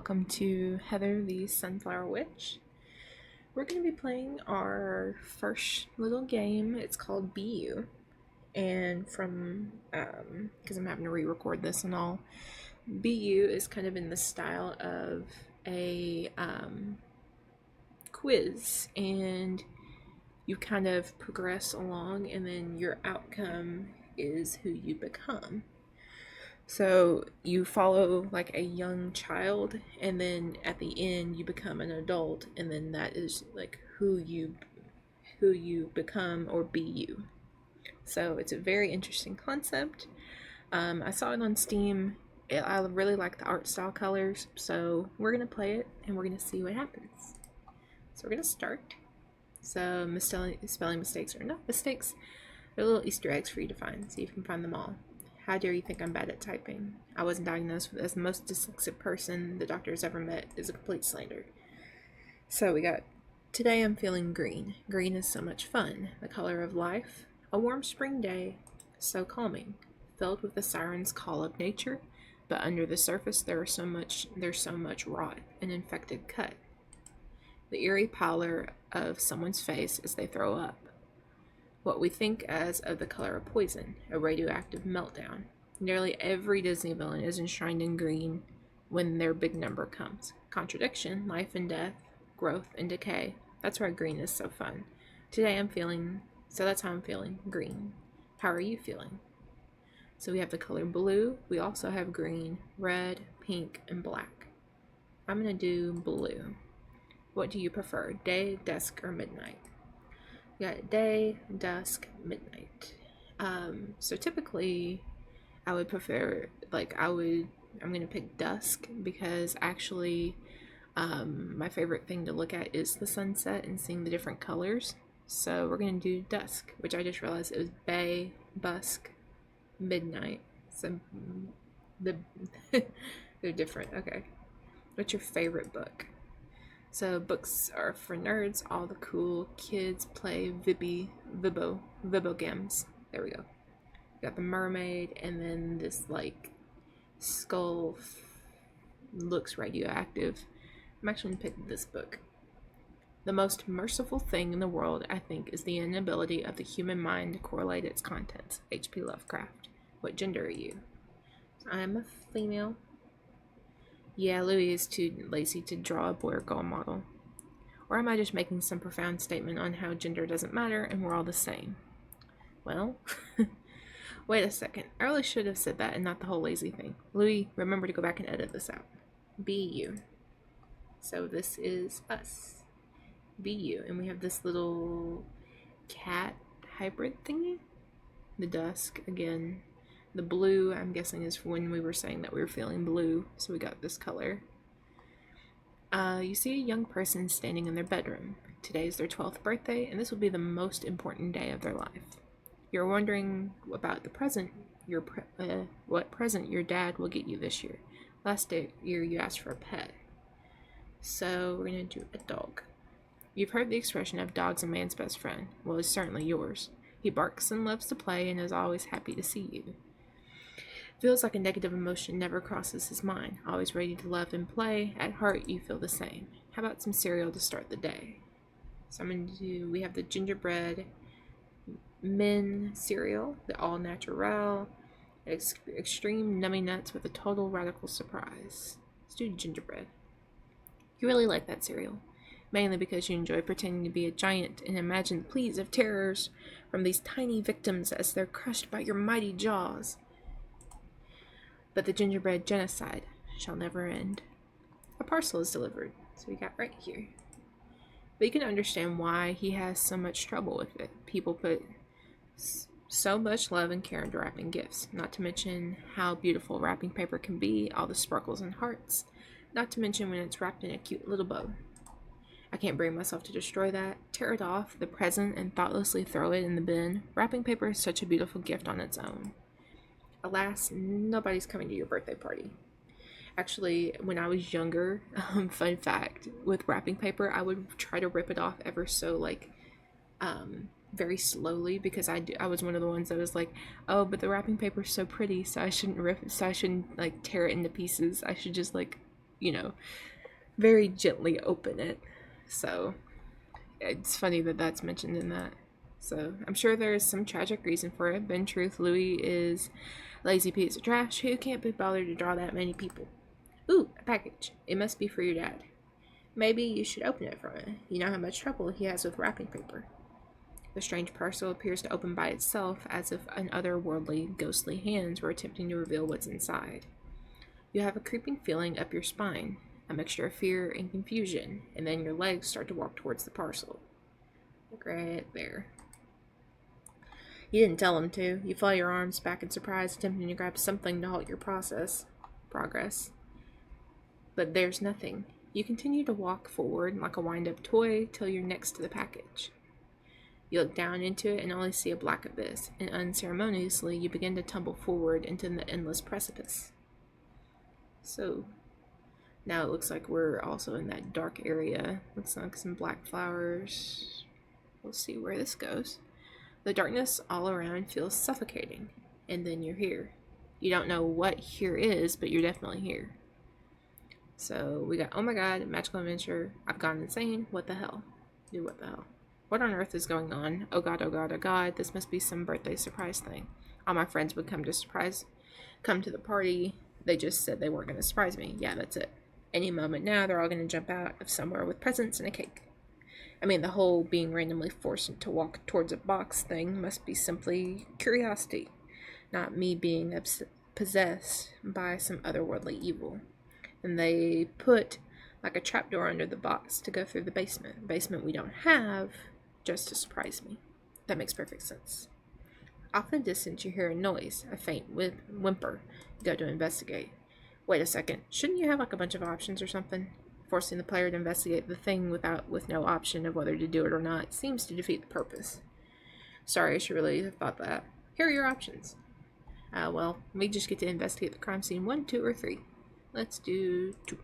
welcome to Heather the Sunflower Witch. We're going to be playing our first little game. It's called Be You. And because I'm having to re-record this and all, Be You is kind of in the style of a quiz. And you kind of progress along and then your outcome is who you become. So you follow like a young child, and then at the end you become an adult, and then that is like who you become or be you. So it's a very interesting concept. I saw it on Steam. I really like the art style colors, so we're gonna play it and we're gonna see what happens. So we're gonna start. So spelling mistakes are not mistakes. They're little Easter eggs for you to find. See if you can find them all. How dare you think I'm bad at typing? I wasn't diagnosed as the most dyslexic person the doctor has ever met is a complete slander. So we got, today I'm feeling green. Green is so much fun. The color of life. A warm spring day. So calming. Filled with the siren's call of nature. But under the surface there's so much rot and infected cut. The eerie pallor of someone's face as they throw up. What we think as of the color of poison, a radioactive meltdown. Nearly every Disney villain is enshrined in green when their big number comes. Contradiction, life and death, growth and decay. That's why green is so fun. That's how I'm feeling, green. How are you feeling? So we have the color blue. We also have green, red, pink, and black. I'm going to do blue. What do you prefer, day, dusk, or midnight? We got day, dusk, midnight. So typically I would prefer, I'm going to pick dusk because actually my favorite thing to look at is the sunset and seeing the different colors. So we're going to do dusk, which I just realized it was bay, busk, midnight. So they're different. Okay. What's your favorite book? So books are for nerds. All the cool kids play Vibo games. There we go. We got the mermaid, and then this like skull looks radioactive. I'm actually gonna pick this book. The most merciful thing in the world, I think, is the inability of the human mind to correlate its contents. H.P. Lovecraft. What gender are you? I'm a female. Yeah, Louis is too lazy to draw a boy or girl model. Or am I just making some profound statement on how gender doesn't matter and we're all the same? Well, wait a second. I really should have said that and not the whole lazy thing. Louis, remember to go back and edit this out. Be you. So this is us. Be you. And we have this little cat hybrid thingy. The dusk, again. The blue, I'm guessing, is when we were saying that we were feeling blue, so we got this color. You see a young person standing in their bedroom. Today is their 12th birthday, and this will be the most important day of their life. You're wondering about the present, what present your dad will get you this year. Last year you asked for a pet. So we're going to do a dog. You've heard the expression of dog's a man's best friend. Well, it's certainly yours. He barks and loves to play and is always happy to see you. Feels like a negative emotion never crosses his mind. Always ready to love and play. At heart, you feel the same. How about some cereal to start the day? So we have the gingerbread min cereal, the all natural, extreme nummy nuts with a total radical surprise. Let's do gingerbread. You really like that cereal, mainly because you enjoy pretending to be a giant and imagine the pleas of terrors from these tiny victims as they're crushed by your mighty jaws. But the gingerbread genocide shall never end. A parcel is delivered, so we got right here. But you can understand why he has so much trouble with it. People put so much love and care into wrapping gifts, not to mention how beautiful wrapping paper can be, all the sparkles and hearts, not to mention when it's wrapped in a cute little bow. I can't bring myself to destroy that, tear it off, the present, and thoughtlessly throw it in the bin. Wrapping paper is such a beautiful gift on its own. Alas, nobody's coming to your birthday party. Actually, when I was younger, fun fact, with wrapping paper, I would try to rip it off ever so, very slowly, because I was one of the ones that was like, oh, but the wrapping paper is so pretty, so I shouldn't tear it into pieces. I should just, you know, very gently open it. So it's funny that that's mentioned in that. So I'm sure there is some tragic reason for it, but in truth, Louis is a lazy piece of trash who can't be bothered to draw that many people. Ooh, a package. It must be for your dad. Maybe you should open it from it. You know how much trouble he has with wrapping paper. The strange parcel appears to open by itself, as if an otherworldly, ghostly hands were attempting to reveal what's inside. You have a creeping feeling up your spine, a mixture of fear and confusion, and then your legs start to walk towards the parcel. Look right there. You didn't tell him to. You fly your arms back in surprise, attempting to grab something to halt your progress. But there's nothing. You continue to walk forward like a wind-up toy till you're next to the package. You look down into it and only see a black abyss, and unceremoniously you begin to tumble forward into the endless precipice. So, now it looks like we're also in that dark area. Looks like some black flowers. We'll see where this goes. The darkness all around feels suffocating, and then you're here. You don't know what here is, but you're definitely here. So we got, oh my god, magical adventure, I've gone insane, what the hell? What the hell? What on earth is going on? Oh god, oh god, oh god, this must be some birthday surprise thing. All my friends would come to the party. They just said they weren't going to surprise me. Yeah, that's it. Any moment now, they're all going to jump out of somewhere with presents and a cake. I mean, the whole being randomly forced to walk towards a box thing must be simply curiosity, not me being possessed by some otherworldly evil. And they put like a trapdoor under the box to go through the basement. Basement we don't have, just to surprise me. That makes perfect sense. Off in the distance, you hear a noise, a faint whimper. You go to investigate. Wait a second, shouldn't you have like a bunch of options or something? Forcing the player to investigate the thing with no option of whether to do it or not seems to defeat the purpose. Sorry, I should really have thought that. Here are your options. Well, we just get to investigate the crime scene 1, 2, or 3. Let's do 2.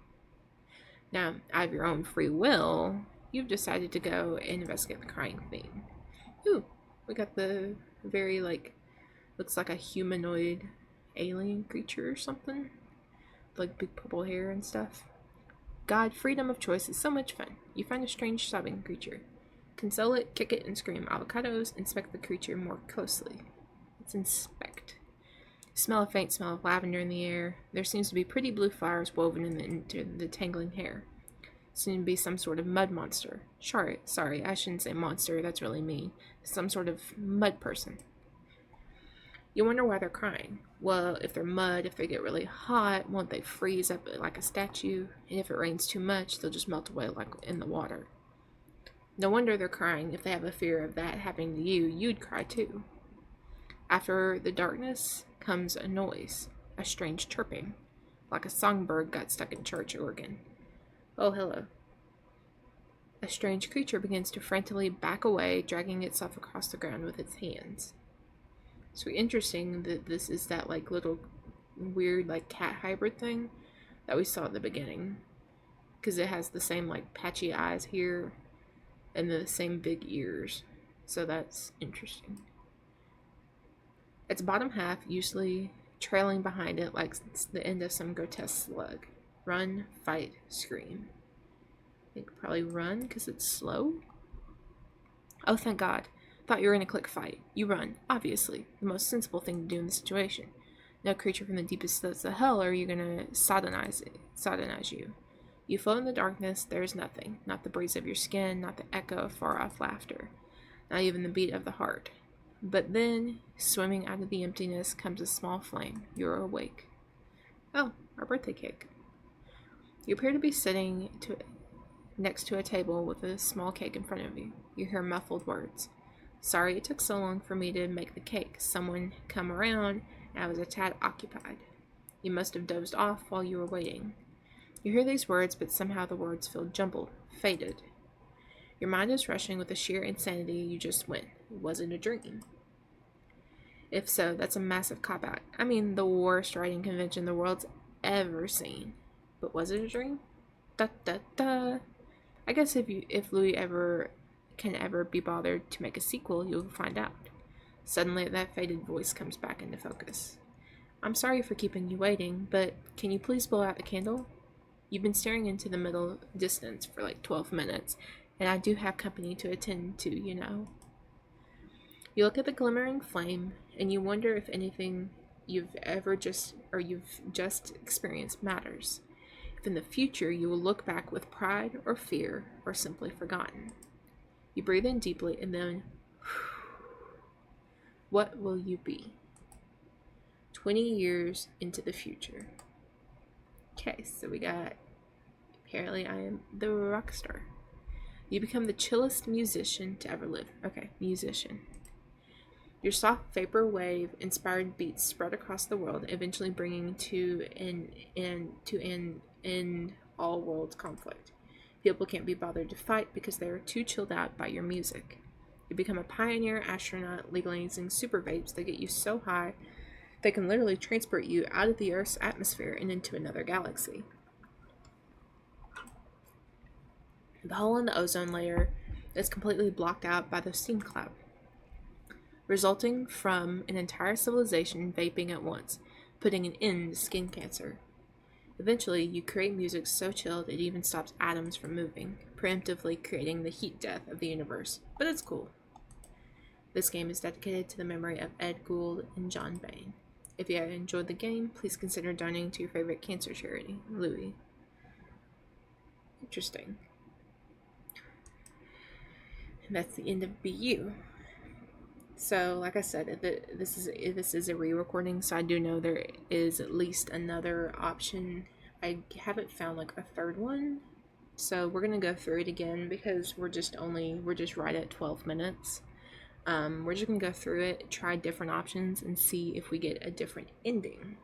Now, out of your own free will, you've decided to go and investigate the crime scene. Ooh, we got the very, looks like a humanoid alien creature or something. Like big purple hair and stuff. God, freedom of choice is so much fun. You find a strange sobbing creature. Console it, kick it, and scream avocados. Inspect the creature more closely. Let's inspect. Smell a faint smell of lavender in the air. There seems to be pretty blue flowers woven into the tangling hair. Seems to be some sort of mud monster. Sorry, I shouldn't say monster, that's really mean. Some sort of mud person. You wonder why they're crying. Well, if they're mud, if they get really hot, won't they freeze up like a statue? And if it rains too much, they'll just melt away like in the water. No wonder they're crying. If they have a fear of that happening to you, you'd cry too. After the darkness comes a noise, a strange chirping, like a songbird got stuck in church organ. Oh, hello. A strange creature begins to frantically back away, dragging itself across the ground with its hands. So interesting that this is that little weird cat hybrid thing that we saw at the beginning, because it has the same patchy eyes here and the same big ears. So that's interesting. Its bottom half usually trailing behind it like the end of some grotesque slug. Run, fight, scream. I think probably run because it's slow. Oh, thank God. Thought you were going to click fight. You run, obviously. The most sensible thing to do in this situation. No creature from the deepest depths of hell are you going to sodomize you. You float in the darkness, there is nothing. Not the breeze of your skin, not the echo of far-off laughter. Not even the beat of the heart. But then, swimming out of the emptiness comes a small flame. You are awake. Oh, our birthday cake. You appear to be sitting next to a table with a small cake in front of you. You hear muffled words. Sorry it took so long for me to make the cake. Someone come around, and I was a tad occupied. You must have dozed off while you were waiting. You hear these words, but somehow the words feel jumbled, faded. Your mind is rushing with the sheer insanity you just went. Was it a dream? If so, that's a massive cop-out. I mean, the worst writing convention the world's ever seen. But was it a dream? Da da da. I guess if Louis can ever be bothered to make a sequel, you'll find out. Suddenly, that faded voice comes back into focus. I'm sorry for keeping you waiting, but can you please blow out the candle? You've been staring into the middle distance for like 12 minutes, and I do have company to attend to, you know. You look at the glimmering flame, and you wonder if anything you've just experienced matters. If in the future you will look back with pride or fear or simply forgotten. You breathe in deeply, and then what will you be? 20 years into the future. Okay, so we got, apparently I am the rock star. You become the chillest musician to ever live. Okay, musician. Your soft vaporwave inspired beats spread across the world, eventually bringing to an end all world conflict. People can't be bothered to fight because they are too chilled out by your music. You become a pioneer astronaut legalizing super vapes that get you so high they can literally transport you out of the Earth's atmosphere and into another galaxy. The hole in the ozone layer is completely blocked out by the steam cloud, resulting from an entire civilization vaping at once, putting an end to skin cancer. Eventually, you create music so chilled it even stops atoms from moving, preemptively creating the heat death of the universe. But it's cool. This game is dedicated to the memory of Ed Gould and John Bain. If you enjoyed the game, please consider donating to your favorite cancer charity, Louis. Interesting. And that's the end of BU. So, like I said, this is a re-recording, so I do know there is at least another option. I haven't found like a third one, so we're gonna go through it again because we're just right at 12 minutes. We're just gonna go through it, try different options, and see if we get a different ending.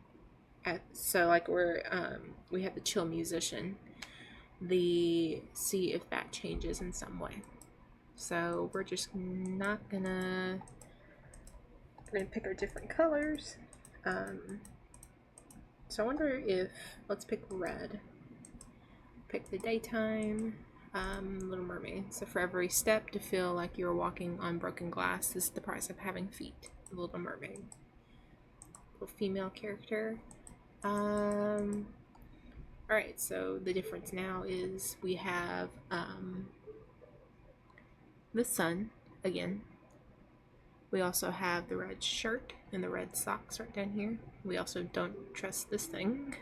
So like we have the chill musician. See if that changes in some way. So we're just not gonna. We're gonna pick our different colors. So I wonder if let's pick red. Pick the daytime. Little Mermaid. So for every step to feel like you're walking on broken glass, this is the price of having feet. Little Mermaid. Little female character. Alright, so the difference now is we have the sun again. We also have the red shirt and the red socks right down here. We also don't trust this thing.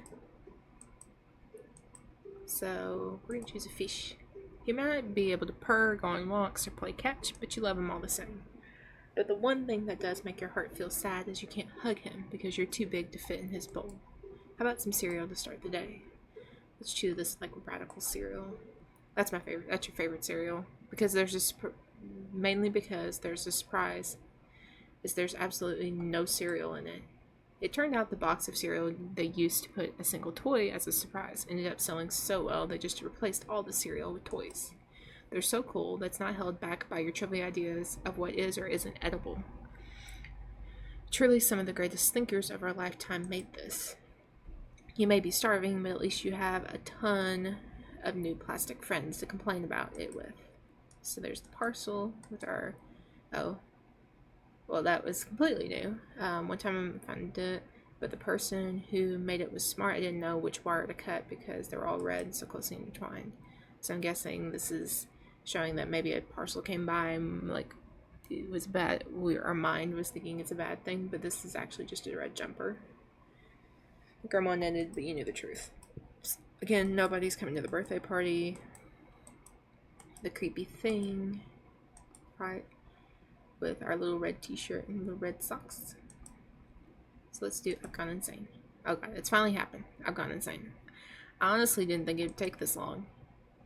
So we're gonna choose a fish. You might be able to purr, go on walks, or play catch, but you love him all the same. But the one thing that does make your heart feel sad is you can't hug him because you're too big to fit in his bowl. How about some cereal to start the day? Let's choose this like radical cereal. That's my favorite. That's your favorite cereal because mainly because there's a surprise. Is there's absolutely no cereal in it. It turned out the box of cereal they used to put a single toy as a surprise ended up selling so well they just replaced all the cereal with toys. They're so cool that's not held back by your trivial ideas of what is or isn't edible. Truly, some of the greatest thinkers of our lifetime made this. You may be starving, but at least you have a ton of new plastic friends to complain about it with. So there's the parcel with our... Oh, well, that was completely new. One time I found it, but the person who made it was smart. I didn't know which wire to cut because they were all red, so closely intertwined. So I'm guessing this is showing that maybe a parcel came by and like it was bad. Our mind was thinking it's a bad thing, but this is actually just a red jumper. Grandma knitted, but you knew the truth. Again, nobody's coming to the birthday party. The creepy thing, right? With our little red t-shirt and little red socks. So let's do I've Gone Insane. Oh god, it's finally happened. I've Gone Insane. I honestly didn't think it'd take this long.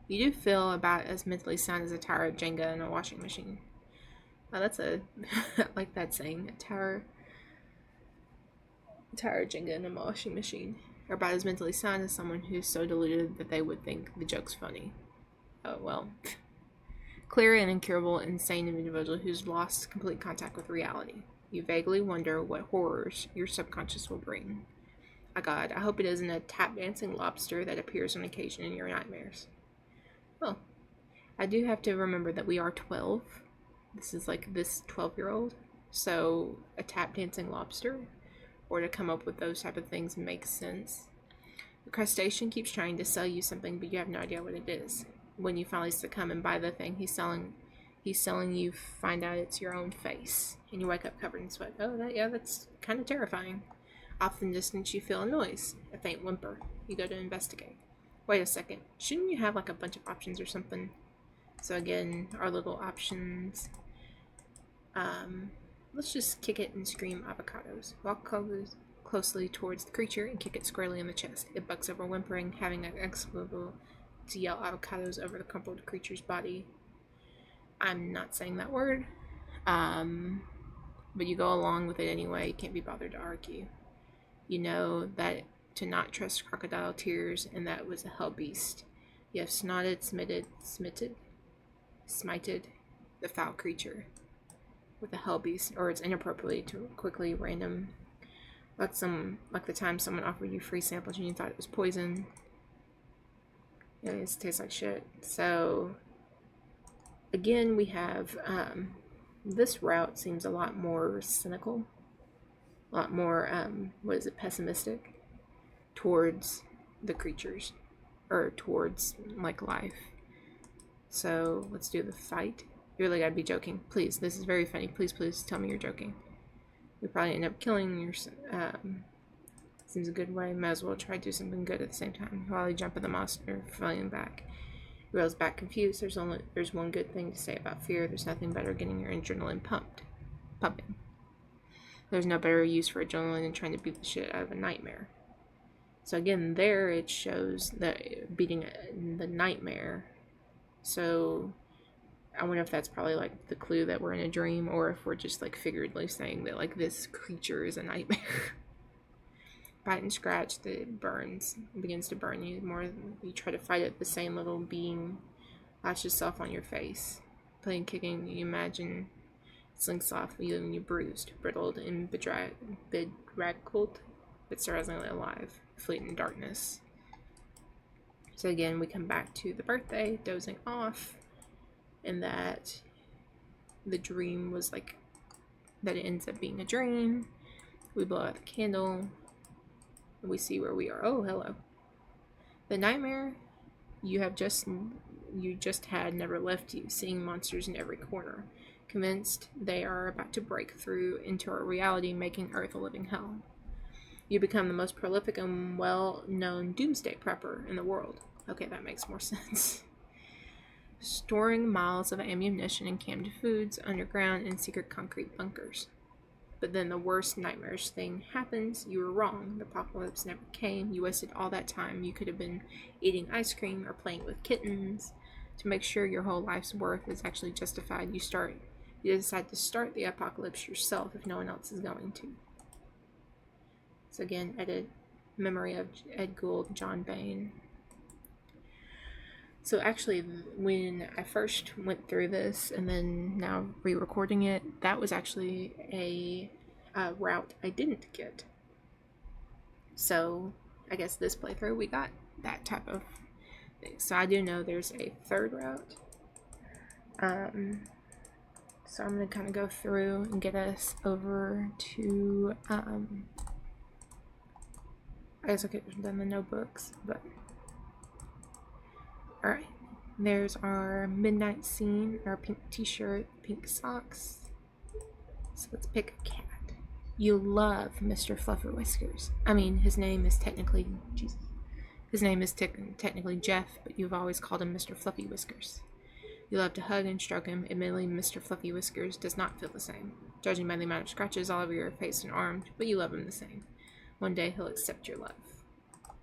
You do feel about as mentally sound as a tower of Jenga in a washing machine. Oh, that's I like that saying. A tower of Jenga in a washing machine. Or about as mentally sound as someone who's so deluded that they would think the joke's funny. Oh well. Clear and incurable, insane individual who's lost complete contact with reality. You vaguely wonder what horrors your subconscious will bring. Oh god, I hope it isn't a tap-dancing lobster that appears on occasion in your nightmares. Well, I do have to remember that we are 12. This is like this 12-year-old. So a tap-dancing lobster, or to come up with those type of things makes sense. The crustacean keeps trying to sell you something, but you have no idea what it is. When you finally succumb and buy the thing he's selling you, find out it's your own face, and you wake up covered in sweat. Oh, that's kind of terrifying. Off in the distance, you feel a noise, a faint whimper. You go to investigate. Wait a second, shouldn't you have like a bunch of options or something? So again, our little options. Let's just kick it and scream avocados. Walk closely towards the creature and kick it squarely in the chest. It bucks over, whimpering, having an exclamable to yell avocados over the crumpled creature's body. I'm not saying that word, but you go along with it anyway. You can't be bothered to argue. You know that to not trust crocodile tears, and that was a hell beast. You have smited the foul creature with a hell beast, or it's inappropriately to quickly random. Like the time someone offered you free samples and you thought it was poison. Yeah, it tastes like shit. So again, we have this route seems a lot more cynical, a lot more pessimistic towards the creatures, or towards like life. So let's do the fight. You really gotta be joking. Please, this is very funny. Please tell me you're joking. You probably end up killing your. Seems a good way. Might as well try to do something good at the same time. While you jump at the monster, falling back. He reels back confused. There's one good thing to say about fear. There's nothing better getting your adrenaline pumping. There's no better use for adrenaline than trying to beat the shit out of a nightmare. So again, there it shows that beating the nightmare. So I wonder if that's probably like the clue that we're in a dream, or if we're just like figuratively saying that like this creature is a nightmare. Bite and scratch, that it begins to burn you. The more you try to fight it, the same little being lashes itself on your face. Playing kicking, you imagine it slinks off, leaving you bruised, brittled, and bedraggled, but surprisingly alive, fleeting in darkness. So again, we come back to the birthday, dozing off, and that the dream was like, that it ends up being a dream. We blow out the candle, and we see where we are. Oh, hello. The nightmare you just had never left you, seeing monsters in every corner, convinced they are about to break through into our reality, making Earth a living hell. You become the most prolific and well-known doomsday prepper in the world. Okay, that makes more sense. Storing miles of ammunition and canned foods underground in secret concrete bunkers. But then the worst nightmarish thing happens. You were wrong. The apocalypse never came. You wasted all that time. You could have been eating ice cream or playing with kittens. To make sure your whole life's worth is actually justified, you decide to start the apocalypse yourself if no one else is going to. So again, edit memory of Ed Gould, John Bain. So actually, when I first went through this and then now re-recording it, that was actually a route I didn't get. So I guess this playthrough we got that type of thing. So I do know there's a third route. So I'm going to kind of go through and get us over to, I guess I could have done the notebooks, but alright. There's our midnight scene, our pink t-shirt, pink socks. So let's pick a cat. You love Mr. Fluffy Whiskers. I mean, his name is technically, technically Jeff, but you've always called him Mr. Fluffy Whiskers. You love to hug and stroke him. Admittedly, Mr. Fluffy Whiskers does not feel the same, judging by the amount of scratches all over your face and arms, but you love him the same. One day he'll accept your love.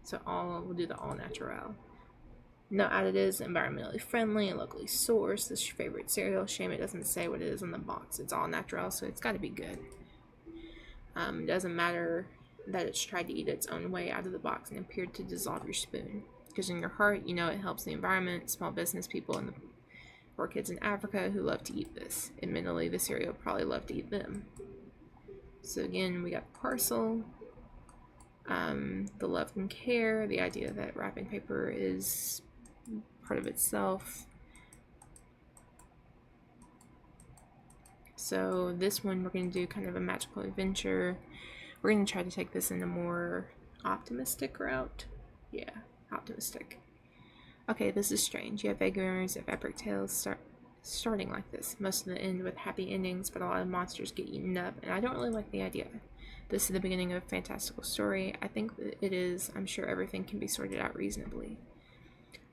So we'll do the all natural. No additives, environmentally friendly, and locally sourced. This is your favorite cereal. Shame it doesn't say what it is on the box. It's all natural, so it's got to be good. It doesn't matter that it's tried to eat its own way out of the box and appeared to dissolve your spoon. Because in your heart, you know it helps the environment, small business people, and the poor kids in Africa who love to eat this. Admittedly, the cereal probably love to eat them. So again, we got the parcel. The love and care, the idea that wrapping paper is part of itself. So this one we're going to do kind of a magical adventure. We're going to try to take this in a more optimistic route. Yeah, optimistic. Okay, this is strange. You have vague memories of epic tales starting like this. Most of them end with happy endings, but a lot of monsters get eaten up, and I don't really like the idea. This is the beginning of a fantastical story. I think it is. I'm sure everything can be sorted out reasonably.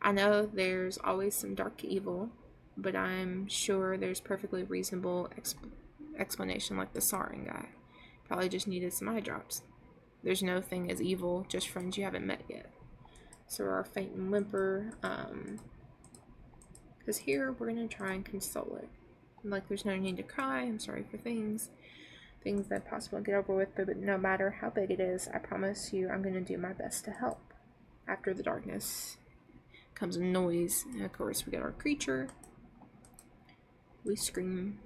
I know there's always some dark evil, but I'm sure there's perfectly reasonable explanation like the Sarin guy. Probably just needed some eye drops. There's no thing as evil, just friends you haven't met yet. So our faint and whimper, because here we're going to try and console it. Like, there's no need to cry. I'm sorry for things that possible get over with, but no matter how big it is, I promise you I'm going to do my best to help. After the darkness comes a noise, and of course we get our creature. We scream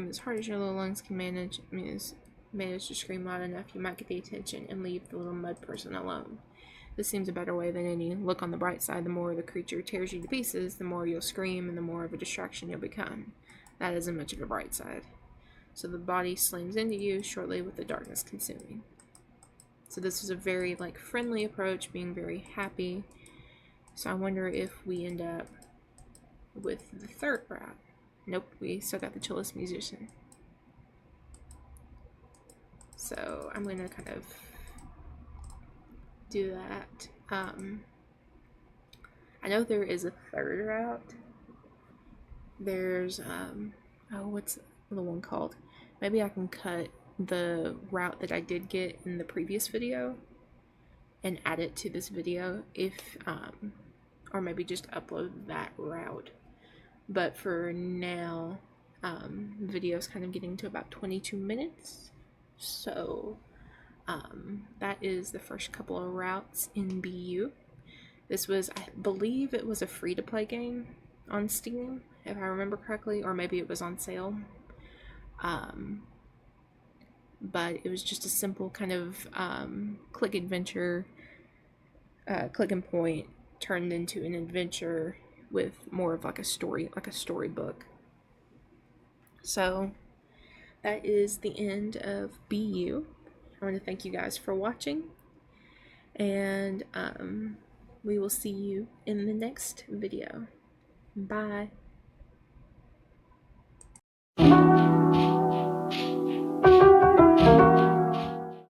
as hard as your little lungs can manage. Manage to scream loud enough, you might get the attention and leave the little mud person alone. This seems a better way than any. Look on the bright side, the more the creature tears you to pieces, the more you'll scream and the more of a distraction you'll become. That isn't much of a bright side. So the body slams into you shortly with the darkness consuming. So this was a very friendly approach, being very happy. So I wonder if we end up with the third route. Nope, we still got the chillest musician. So I'm gonna kind of do that. I know there is a third route. There's what's the one called? Maybe I can cut the route that I did get in the previous video and add it to this video or maybe just upload that route. But for now, the video is kind of getting to about 22 minutes. So that is the first couple of routes in BU. This was, I believe it was a free-to-play game on Steam, if I remember correctly, or maybe it was on sale. But it was just a simple kind of click adventure, click and point, turned into an adventure with more of a story, like a storybook. So that is the end of BU. I want to thank you guys for watching, and we will see you in the next video. Bye.